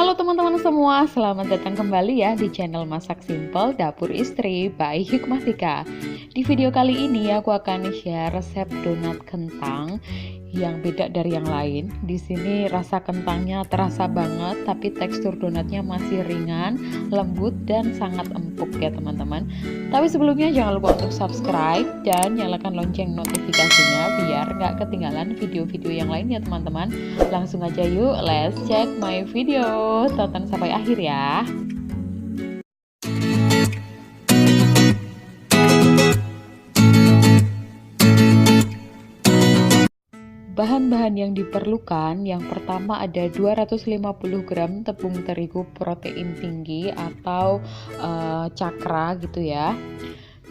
Halo teman-teman semua, selamat datang kembali ya di channel Masak Simple Dapur Istri by Hikmatika. Di video kali ini aku akan share resep donat kentang yang beda dari yang lain. Di sini rasa kentangnya terasa banget, tapi tekstur donatnya masih ringan, lembut dan sangat empuk ya teman-teman. Tapi sebelumnya jangan lupa untuk subscribe dan nyalakan lonceng notifikasinya biar nggak ketinggalan video-video yang lain ya teman-teman. Langsung aja yuk, let's check my video. Tonton sampai akhir ya. Bahan-bahan yang diperlukan, yang pertama ada 250 gram tepung terigu protein tinggi atau cakra gitu ya.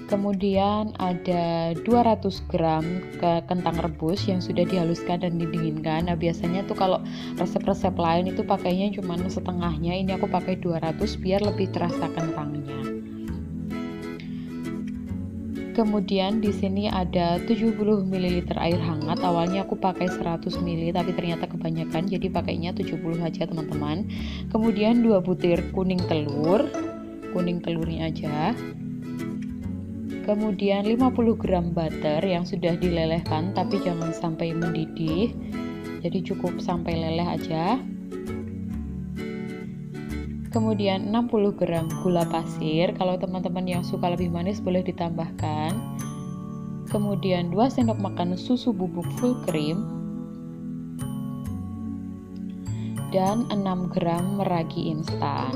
Kemudian ada 200 gram kentang rebus yang sudah dihaluskan dan didinginkan. Nah biasanya tuh kalau resep-resep lain itu pakainya cuma setengahnya, ini aku pakai 200 biar lebih terasa kentangnya. Kemudian di sini ada 70 ml air hangat. Awalnya aku pakai 100 ml tapi ternyata kebanyakan, jadi pakainya 70 aja teman-teman. Kemudian 2 butir kuning telurnya aja. Kemudian 50 gram butter yang sudah dilelehkan tapi jangan sampai mendidih. Jadi cukup sampai leleh aja. Kemudian 60 gram gula pasir, kalau teman-teman yang suka lebih manis boleh ditambahkan. Kemudian 2 sendok makan susu bubuk full cream dan 6 gram ragi instan.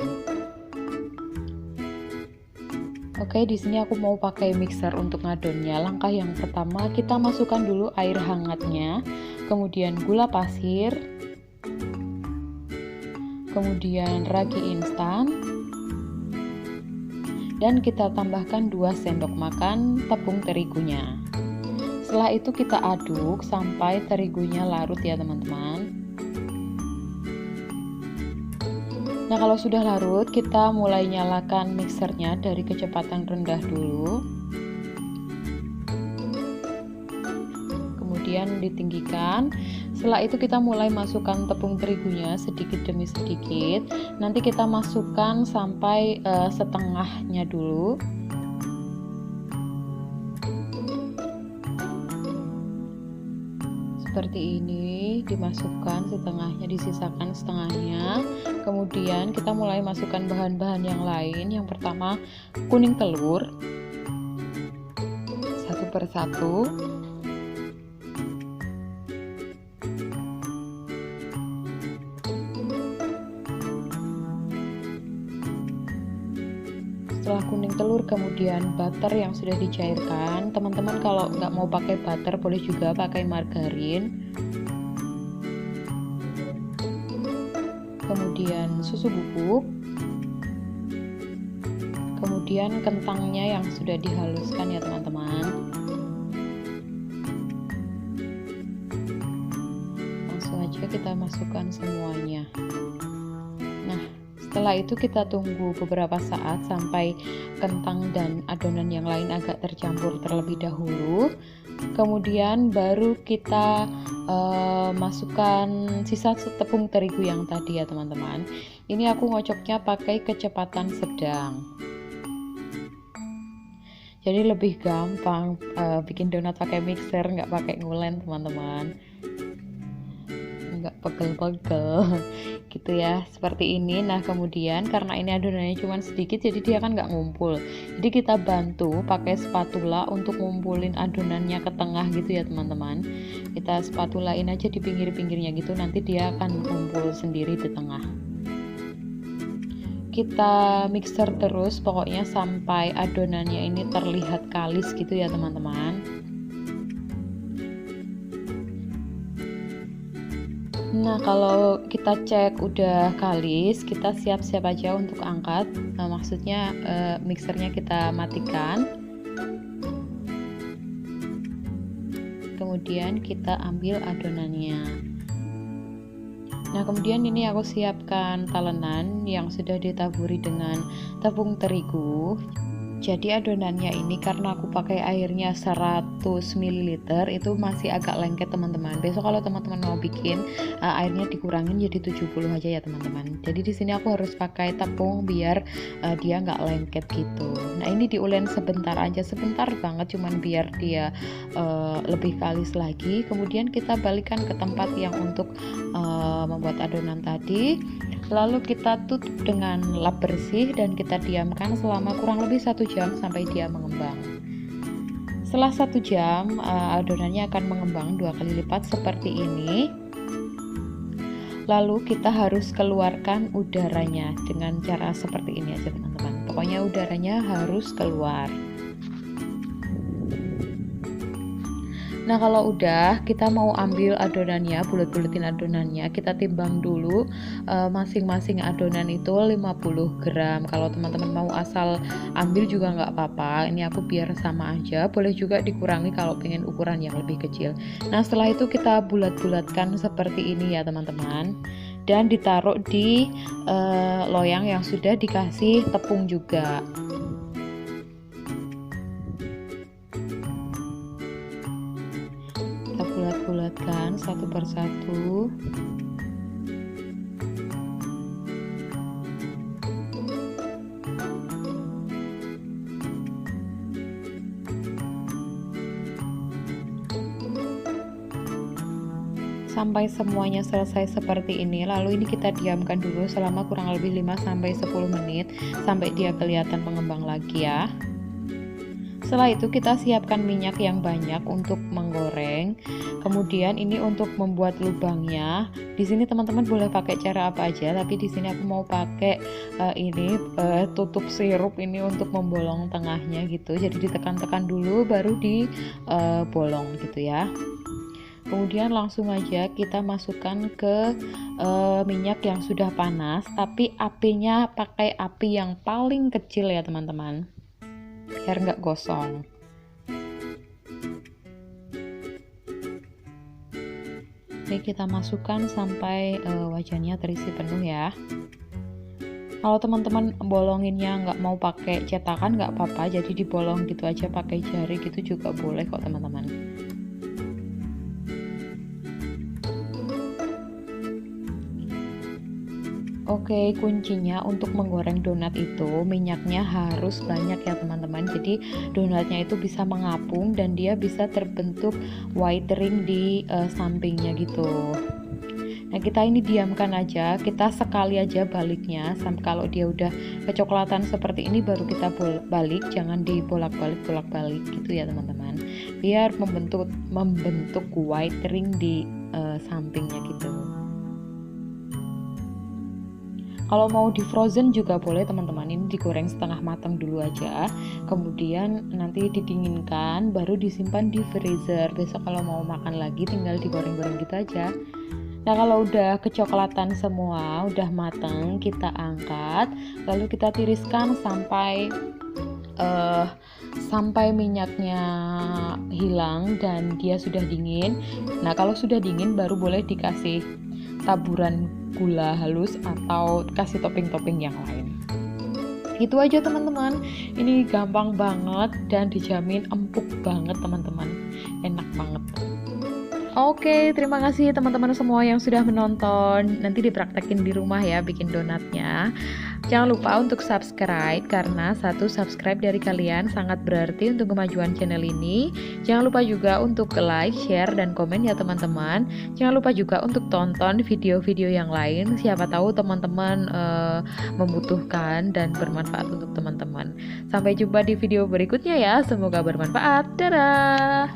Oke, di sini aku mau pakai mixer untuk ngadonnya. Langkah yang pertama, kita masukkan dulu air hangatnya, kemudian gula pasir, kemudian ragi instan, dan kita tambahkan 2 sendok makan tepung terigunya. Setelah itu kita aduk sampai terigunya larut ya teman-teman. Nah kalau sudah larut, kita mulai nyalakan mixernya dari kecepatan rendah dulu, kemudian ditinggikan. Setelah itu kita mulai masukkan tepung terigunya sedikit demi sedikit. Nanti kita masukkan sampai setengahnya dulu. Seperti ini, dimasukkan setengahnya, disisakan setengahnya. Kemudian kita mulai masukkan bahan-bahan yang lain. Yang pertama kuning telur satu persatu. Setelah kuning telur, kemudian butter yang sudah dicairkan. Teman-teman kalau nggak mau pakai butter boleh juga pakai margarin. Kemudian susu bubuk, kemudian kentangnya yang sudah dihaluskan ya teman-teman. Langsung aja kita masukkan semuanya. Nah setelah itu kita tunggu beberapa saat sampai kentang dan adonan yang lain agak tercampur terlebih dahulu. Kemudian baru kita masukkan sisa tepung terigu yang tadi ya teman-teman. Ini aku ngocoknya pakai kecepatan sedang. Jadi lebih gampang bikin donat pakai mixer, nggak pakai ngulen teman-teman. Nggak pegel-pegel gitu ya, seperti ini. Nah kemudian karena ini adonannya cuma sedikit, jadi dia kan nggak ngumpul, jadi kita bantu pakai spatula untuk ngumpulin adonannya ke tengah gitu ya teman-teman. Kita spatulain aja di pinggir-pinggirnya gitu, nanti dia akan ngumpul sendiri di tengah. Kita mixer terus pokoknya sampai adonannya ini terlihat kalis gitu ya teman-teman. Nah kalau kita cek udah kalis, kita siap-siap aja untuk angkat. Maksudnya mixernya kita matikan. Kemudian kita ambil adonannya. Nah kemudian ini aku siapkan talenan yang sudah ditaburi dengan tepung terigu. Jadi adonannya ini karena aku pakai airnya 100 ml itu masih agak lengket teman-teman. Besok kalau teman-teman mau bikin airnya dikurangin jadi 70 aja ya teman-teman. Jadi di sini aku harus pakai tepung biar dia nggak lengket gitu. Nah ini diulen sebentar aja, sebentar banget, cuman biar dia lebih kalis lagi. Kemudian kita balikan ke tempat yang untuk membuat adonan tadi. Lalu kita tutup dengan lap bersih dan kita diamkan selama kurang lebih 1 jam sampai dia mengembang. Setelah 1 jam adonannya akan mengembang 2 kali lipat seperti ini. Lalu kita harus keluarkan udaranya dengan cara seperti ini aja teman-teman. Pokoknya udaranya harus keluar. Nah kalau udah, kita mau ambil adonannya, bulat-bulatin adonannya, kita timbang dulu masing-masing adonan itu 50 gram. Kalau teman-teman mau asal ambil juga nggak apa-apa, ini aku biar sama aja, boleh juga dikurangi kalau pengen ukuran yang lebih kecil. Nah setelah itu kita bulat-bulatkan seperti ini ya teman-teman, dan ditaruh di loyang yang sudah dikasih tepung juga. Kita bulat-bulatkan satu persatu. Sampai semuanya selesai seperti ini. Lalu ini kita diamkan dulu selama kurang lebih 5-10 menit sampai dia kelihatan mengembang lagi ya. Setelah itu kita siapkan minyak yang banyak untuk menggoreng. Kemudian ini untuk membuat lubangnya. Di sini teman-teman boleh pakai cara apa aja, tapi di sini aku mau pakai tutup sirup ini untuk membolong tengahnya gitu. Jadi ditekan-tekan dulu baru dibolong gitu ya. Kemudian langsung aja kita masukkan ke minyak yang sudah panas, tapi apinya pakai api yang paling kecil ya teman-teman, biar nggak gosong. Oke, kita masukkan sampai wajannya terisi penuh ya. Kalau teman-teman bolonginnya nggak mau pakai cetakan nggak apa-apa, jadi dibolong gitu aja pakai jari gitu juga boleh kok teman-teman. Oke, kuncinya untuk menggoreng donat itu minyaknya harus banyak ya teman-teman. Jadi donatnya itu bisa mengapung dan dia bisa terbentuk white ring di sampingnya gitu. Nah kita ini diamkan aja, kita sekali aja baliknya. Sampai kalau dia udah kecoklatan seperti ini baru kita balik, jangan dibolak-balik gitu ya teman-teman. Biar membentuk white ring di sampingnya gitu. Kalau mau di frozen juga boleh teman-teman, ini digoreng setengah matang dulu aja, kemudian nanti didinginkan baru disimpan di freezer. Besok kalau mau makan lagi tinggal digoreng-goreng gitu aja. Nah kalau udah kecoklatan semua, udah matang, kita angkat, lalu kita tiriskan sampai minyaknya hilang dan dia sudah dingin. Nah kalau sudah dingin baru boleh dikasih taburan gula halus atau kasih topping-topping yang lain. Itu aja teman-teman, ini gampang banget dan dijamin empuk banget teman-teman, enak banget. Oke, terima kasih teman-teman semua yang sudah menonton. Nanti dipraktekin di rumah ya bikin donatnya. Jangan lupa untuk subscribe, karena satu subscribe dari kalian sangat berarti untuk kemajuan channel ini. Jangan lupa juga untuk like, share, dan komen ya teman-teman. Jangan lupa juga untuk tonton video-video yang lain. Siapa tahu teman-teman membutuhkan dan bermanfaat untuk teman-teman. Sampai jumpa di video berikutnya ya. Semoga bermanfaat. Dadah!